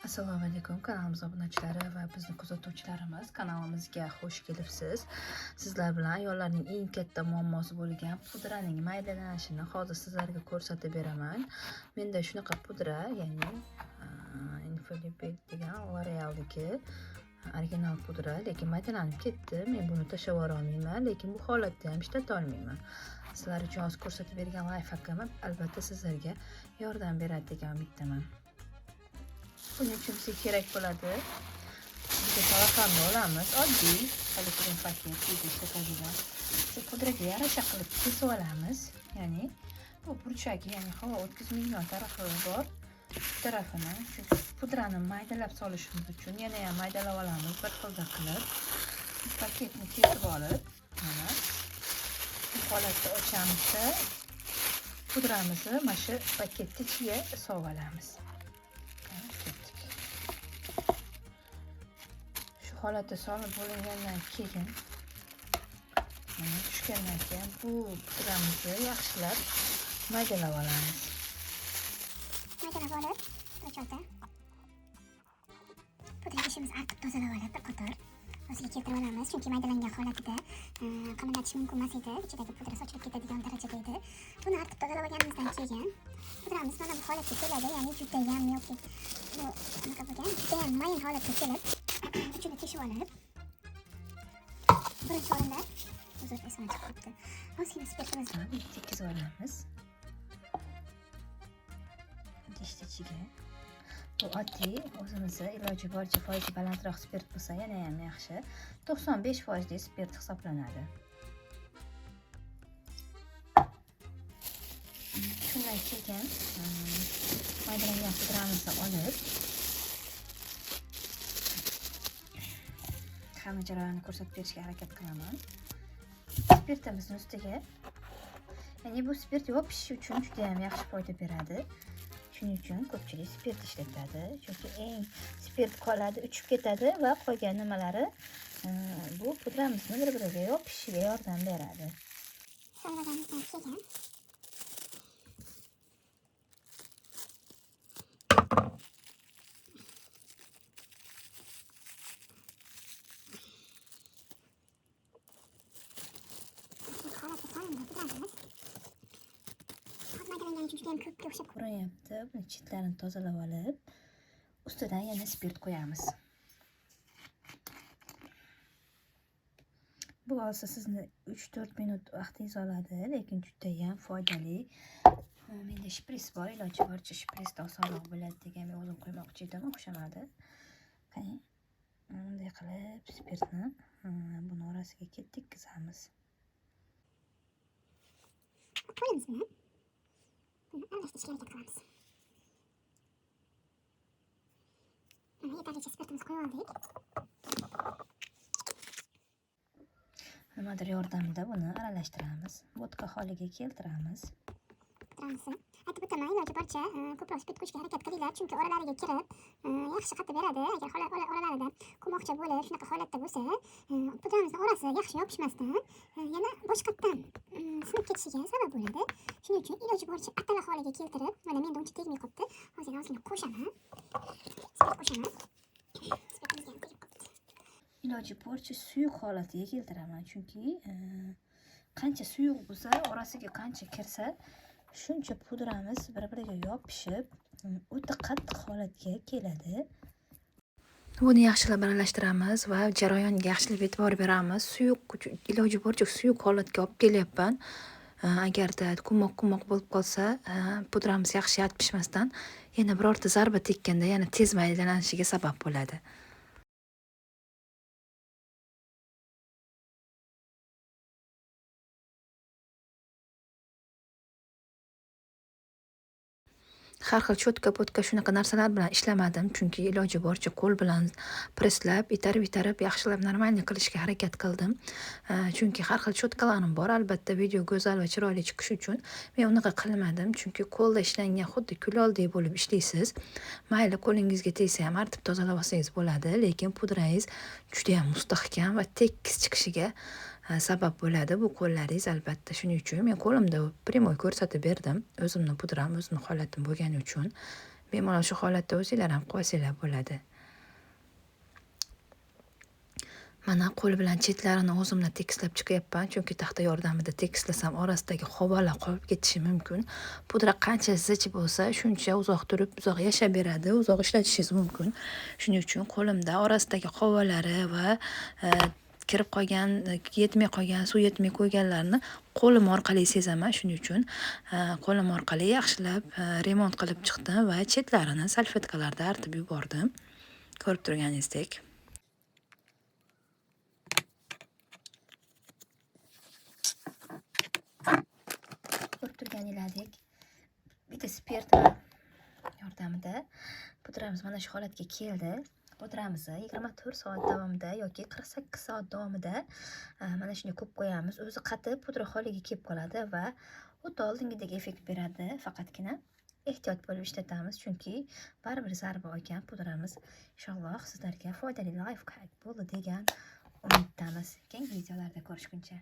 Assalomu alaykum kanalimiz obunachilari va bizni kuzatuvchilarimiz. Kanalimizga xush kelibsiz. Sizlar bilan ayollarning eng katta muammosi bo'lgan pudraning maydalanishini hozir sizlarga ko'rsatib beraman. Menda shunaqa pudra, ya'ni Infallible degan L'Oreal'dagi original pudra, lekin maydalanib ketdi. Men buni tashlab yubora olmayman, lekin bu holatda ham ishlata olmayman. Sizlar uchun hozir ko'rsatib bergan layfhakim albatta sizlarga yordam beradi degan umiddaman. Buning uchun bizga kerak bo'ladi. Bizga samarqandda olamiz. Oddiy polietilen paket saqlagan. Shu pudraga yarasha qilib kesib olamiz. Ya'ni bu burchagi, ya'ni havo o'tkazmaydigan tarafi bor. Tarafini, chunki pudrani maydalab solishimiz uchun yana ham maydalab olamiz bir xilda qilib. Paketni kesib olib, mana bu holatda ochamiz-da pudramizni mana shu paketning ichiga solib olamiz. Holatda solib bo'lingandan keyin tushgandan keyin bu pudramizni yaxshilab maydalab olamiz. Maydalab olib, o'chirda pudra idishimizni artib tozalab olib bir qator o'ziga keltirib olamiz, chunki maydalangan holatida qimirlatish mumkin emas edi, ichidagi pudra sochilib ketadigan darajada edi. Buni artib tozalab olganimizdan keyin pudramiz mana bu holatga keladi, ya'ni juda ham yoki bu anaqa bo'lgan, juda ham mayin holatga kelib uchini teshib olib, birinchi o'rinda uzr esimdan chiqib ketdi. Ozgina spirtimizni tekizib olamiz. Idishni ichiga. Bu oddiy, o'zimizni iloji boricha foizi balandroq spirt bo'lsa yana ham yaxshi. 95% spirt hisoblanadi. Shundan keyin maydalangan pudramizni olib hamma jarayonni ko'rsatib berishga harakat qilaman. Spirtimizni ustiga, ya'ni bu spirt yopish uchun juda ham yaxshi foyda beradi. Shuning uchun ko'pchilik spirt ishlatadi, chunki eng spirt qoladi, uchib ketadi va qolgan nimalari bu pudramizni bir-biriga yopishiga yordam beradi. solganimizdan keyin Qurayapti. Buni chetlarini tozalab olib, ustidan yana spirt qo'yamiz. Bu olsa sizni 3-4 minut vaqtingiz oladi, lekin juda ham foydali. Menda shpris bor, iloji boricha shprisda osonroq bo'ladi degan men o'zim qo'ymoqchi edim, o'xshamadi. Qani, bunday qilib spirtni buni orasiga tekkizamiz. qo'limiz bilan buni aralashtirishga harakat qilamiz. Mana yetarlicha spirtimizni qo'yib oldik. Nimadir yordamida buni aralashtiramiz. Vodka holiga keltiramiz. Aytib o'taman, iloji boricha ko'proq spirt qo'shishga harakat qilinglar, chunki oralariga kirib yaxshi qatib beradi. Agar oralarida quvmoqcha bo'lib shunaqa holatda bo'lsa, pudramizni orasi yaxshi yopishmasdan yana boshqatdan sinib ketishiga sabab bo'ladi. Shuning uchun iloji boricha atala holiga keltirib, mana menda uncha tegmay qolibdi. Hozir ozgina qo'shaman. Spirt qo'shaman. Spirtimizga ham tegib qolibdi. Iloji boricha suyuq holatiga keltiraman, chunki qancha suyuq bo'lsa, orasiga qancha kirsa, shuncha pudramiz bir-biriga yopishib, o'ta qattiq holatga keladi. Buni yaxshilab aralashtiramiz va jarayonga yaxshilab e'tibor beramiz. Suyuq, iloji boricha suyuq holatga olib kelyapman. Agarda qummoq bo'lib qolsa, pudramiz yaxshi yalp pishmasdan yana birorta zarba tekkanda yana tez maydalanishiga sabab bo'ladi. Har xil cho'tka, potka shunaqa narsalar bilan ishlamadim, chunki iloji boricha qo'l bilan presslab, itarib yaxshilab normalniy qilishga harakat qildim. Chunki har xil cho'tkalarim bor, albatta video go'zal va chiroyli chiqishi uchun men unaqa qilmadim, chunki qo'lda ishlangan xuddi kuloldek bo'lib ishlaysiz. Mayli qo'lingizga tegsa ham artib tozalab olsangiz bo'ladi, lekin pudrangiz juda ham mustahkam va tekis chiqishiga sabab bo'ladi bu qo'llaringiz albatta. Shuning uchun men qo'limda primoy ko'rsatib berdim. O'zimning pudram, o'zimning holatim bo'lgani uchun bemalol shu holatda o'zinglar ham qo'ysanglar bo'ladi. Mana qo'l bilan chetlarini o'zimla tekislab chiqyapman, chunki taxta yordamida tekislasam orasidagi g'obalar qolib ketishi mumkin. Pudra qancha zich bo'lsa, shuncha uzoq turib, uzoq yashab beradi, uzoq ishlatishingiz mumkin. Shuning uchun qo'limda orasidagi g'obalari va kirib qolgan, yetmay qolgan, suv yetmay qo'yganlarni qo'lim orqali sezaman. Shuning uchun qo'lim orqali yaxshilab remont qilib chiqdim va chetlarini salfetkalarda artib yubordim. Ko'rib turganingizdek. Ko'rib turganingizdek, bitta spirt yordamida pudramiz mana shu holatga keldi. Pudramizni 24 soat davomida yoki 48 soat davomida mana shunday ko'p qo'yamiz. O'zi qatib pudra holiga kelib qoladi va xuddi oldingidek effekt beradi. Faqatgina ehtiyot bo'lib ishlatamiz, chunki baribir zarba olgan pudramiz. Inshaalloh sizlarga foydali lifehack bo'ldi degan umiddamiz. Keyingi videolarda ko'rishguncha